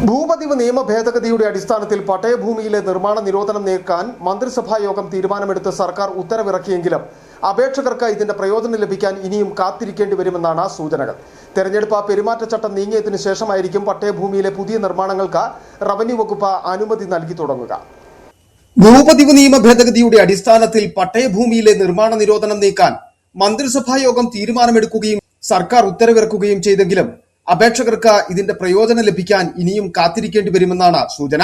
ഭൂപതിവ് നിയമ ഭേദഗതിയുടെ അടിസ്ഥാനത്തിൽ പട്ടയഭൂമിയിലെ നിർമ്മാണ നിരോധനം നീക്കാൻ മന്ത്രിസഭാ യോഗം തീരുമാനമെടുത്ത് സർക്കാർ ഉത്തരവിറക്കിയെങ്കിലും അപേക്ഷകർക്ക് ഇതിന്റെ പ്രയോജനം ലഭിക്കാൻ ഇനിയും കാത്തിരിക്കേണ്ടി വരുമെന്നാണ് സൂചനകൾ. തെരഞ്ഞെടുപ്പ് പെരുമാറ്റച്ചട്ടം നീങ്ങിയതിനു ശേഷമായിരിക്കും പട്ടയഭൂമിയിലെ പുതിയ നിർമ്മാണങ്ങൾക്ക് റവന്യൂ വകുപ്പ് അനുമതി നൽകി തുടങ്ങുക. ഭൂപതിവ് നിയമ ഭേദഗതിയുടെ അടിസ്ഥാനത്തിൽ പട്ടയഭൂമിയിലെ നിർമ്മാണ നിരോധനം നീക്കാൻ മന്ത്രിസഭാ യോഗം തീരുമാനമെടുക്കുകയും സർക്കാർ ഉത്തരവിറക്കുകയും ചെയ്തെങ്കിലും അപേക്ഷകർക്ക് ഇതിന്റെ പ്രയോജനം ലഭിക്കാൻ ഇനിയും കാത്തിരിക്കേണ്ടി വരുമെന്നാണ് സൂചന.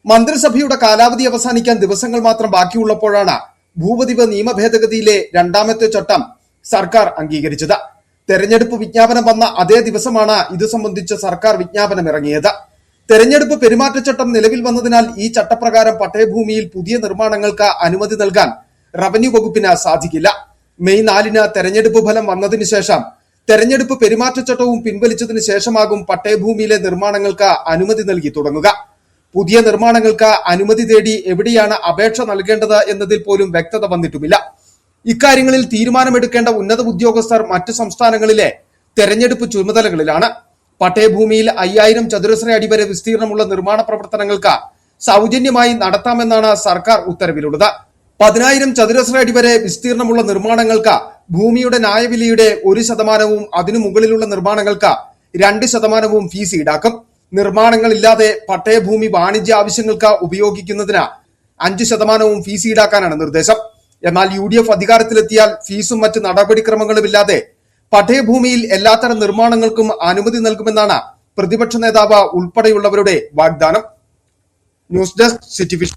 മന്ത്രിസഭയുടെ കാലാവധി അവസാനിക്കാൻ ദിവസങ്ങൾ മാത്രം ബാക്കിയുള്ളപ്പോഴാണ് ഭൂപതിവ് നിയമ ഭേദഗതിയിലെ രണ്ടാമത്തെ ചട്ടം സർക്കാർ അംഗീകരിച്ചത്. തെരഞ്ഞെടുപ്പ് വിജ്ഞാപനം വന്ന അതേ ദിവസമാണ് ഇത് സംബന്ധിച്ച് സർക്കാർ വിജ്ഞാപനം ഇറങ്ങിയത്. തെരഞ്ഞെടുപ്പ് പെരുമാറ്റച്ചട്ടം നിലവിൽ വന്നതിനാൽ ഈ ചട്ടപ്രകാരം പട്ടയഭൂമിയിൽ പുതിയ നിർമ്മാണങ്ങൾക്ക് അനുമതി നൽകാൻ റവന്യൂ വകുപ്പിന് സാധിക്കില്ല. മെയ് 4-ന് തെരഞ്ഞെടുപ്പ് ഫലം വന്നതിനു ശേഷം തെരഞ്ഞെടുപ്പ് പെരുമാറ്റച്ചട്ടവും പിൻവലിച്ചതിനു ശേഷമാകും പട്ടയഭൂമിയിലെ നിർമ്മാണങ്ങൾക്ക് അനുമതി നൽകി തുടങ്ങുക. പുതിയ നിർമ്മാണങ്ങൾക്ക് അനുമതി തേടി എവിടെയാണ് അപേക്ഷ നൽകേണ്ടത് എന്നതിൽ പോലും വ്യക്തത വന്നിട്ടുമില്ല. ഇക്കാര്യങ്ങളിൽ തീരുമാനമെടുക്കേണ്ട ഉന്നത ഉദ്യോഗസ്ഥർ മറ്റു സംസ്ഥാനങ്ങളിലെ തെരഞ്ഞെടുപ്പ് ചുമതലകളിലാണ്. പട്ടയഭൂമിയിൽ 5000 ചതുരശ്ര അടി വരെ വിസ്തീർണമുള്ള നിർമ്മാണ പ്രവർത്തനങ്ങൾക്ക് സൗജന്യമായി നടത്താമെന്നാണ് സർക്കാർ ഉത്തരവിലുള്ളത്. 10000 ചതുരശ്ര അടി വരെ വിസ്തീർണമുള്ള നിർമ്മാണങ്ങൾക്ക് ഭൂമിയുടെ ന്യായവിലയുടെ 1%, അതിനു മുകളിലുള്ള നിർമ്മാണങ്ങൾക്ക് 2% ഫീസ് ഈടാക്കും. നിർമ്മാണങ്ങളില്ലാതെ പട്ടയഭൂമി വാണിജ്യ ആവശ്യങ്ങൾക്ക് ഉപയോഗിക്കുന്നതിന് 5% ഫീസ് ഈടാക്കാനാണ് നിർദ്ദേശം. എന്നാൽ UDF അധികാരത്തിലെത്തിയാൽ ഫീസും മറ്റ് നടപടിക്രമങ്ങളുമില്ലാതെ പട്ടയഭൂമിയിൽ എല്ലാത്തരം നിർമ്മാണങ്ങൾക്കും അനുമതി നൽകുമെന്നാണ് പ്രതിപക്ഷ നേതാവ് ഉൾപ്പെടെയുള്ളവരുടെ വാഗ്ദാനം. News desk city vision.